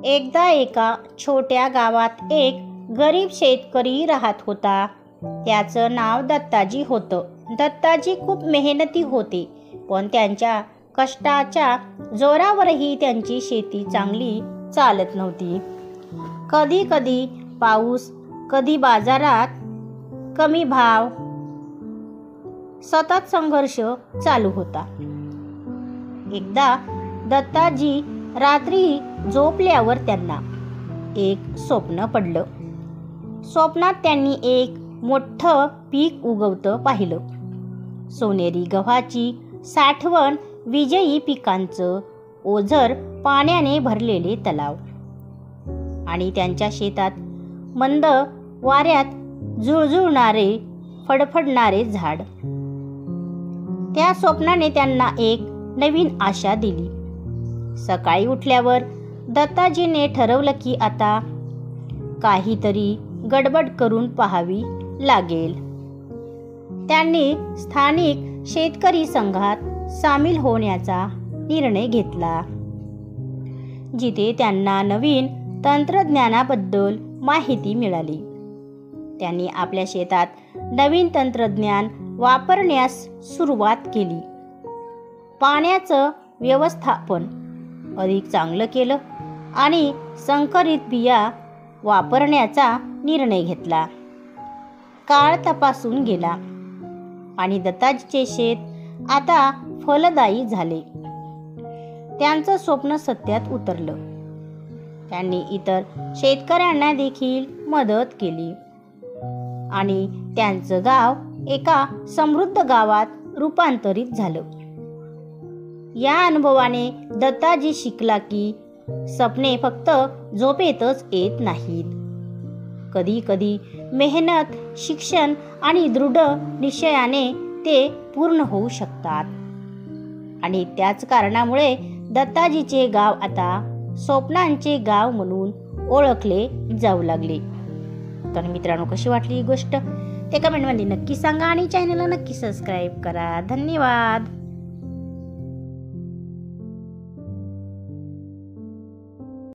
एकदा एका छोट्या गावात एक गरीब शेतकरी राहत होता. त्याचं नाव दत्ताजी होतं. दत्ताजी खूप मेहनती होते, पण त्यांच्या कष्टाच्या जोरावरही त्यांची शेती चांगली चालत नव्हती. कधी कधी पाऊस, कधी बाजारात कमी भाव, सतत संघर्ष चालू होता. एकदा दत्ताजी रात्री झोपल्यावर त्यांना एक स्वप्न पडलं. स्वप्नात त्यांनी एक मोठं पीक उगवतं पाहिलं. सोनेरी गव्हाची साठवण, विजयी पिकांचं ओझर, पाण्याने भरलेले तलाव आणि त्यांच्या शेतात मंद वाऱ्यात झुळझुळणारे फडफडणारे झाड. त्या स्वप्नाने त्यांना एक नवीन आशा दिली. सकाळी उठल्यावर दत्ताजीने ठरवलं की आता काहीतरी गडबड करून पाहावी लागेल. त्यांनी स्थानिक शेतकरी संघात सामील होण्याचा निर्णय घेतला, जिथे त्यांना नवीन तंत्रज्ञानाबद्दल माहिती मिळाली. त्यांनी आपल्या शेतात नवीन तंत्रज्ञान वापरण्यास सुरुवात केली. पाण्याचं व्यवस्थापन अधिक चांगलं केलं आणि संकरित बिया वापरण्याचा निर्णय घेतला. काळ तपासून गेला आणि दत्ताजीचे शेत आता फलदायी झाले. त्यांचं स्वप्न सत्यात उतरलं. त्यांनी इतर शेतकऱ्यांना देखील मदत केली आणि त्यांचं गाव एका समृद्ध गावात रूपांतरित झालं. या अनुभवाने दत्ताजी शिकला की स्वप्ने फक्त झोपेतच येत नाहीत. कधी कधी मेहनत, शिक्षण आणि दृढ निश्चयाने ते पूर्ण होऊ शकतात. आणि त्याच कारणामुळे दत्ताजीचे गाव आता स्वप्नांचे गाव म्हणून ओळखले जाऊ लागले. तर मित्रांनो, कशी वाटली ही गोष्ट ते कमेंटमध्ये नक्की सांगा आणि चॅनलला नक्की सबस्क्राईब करा. धन्यवाद.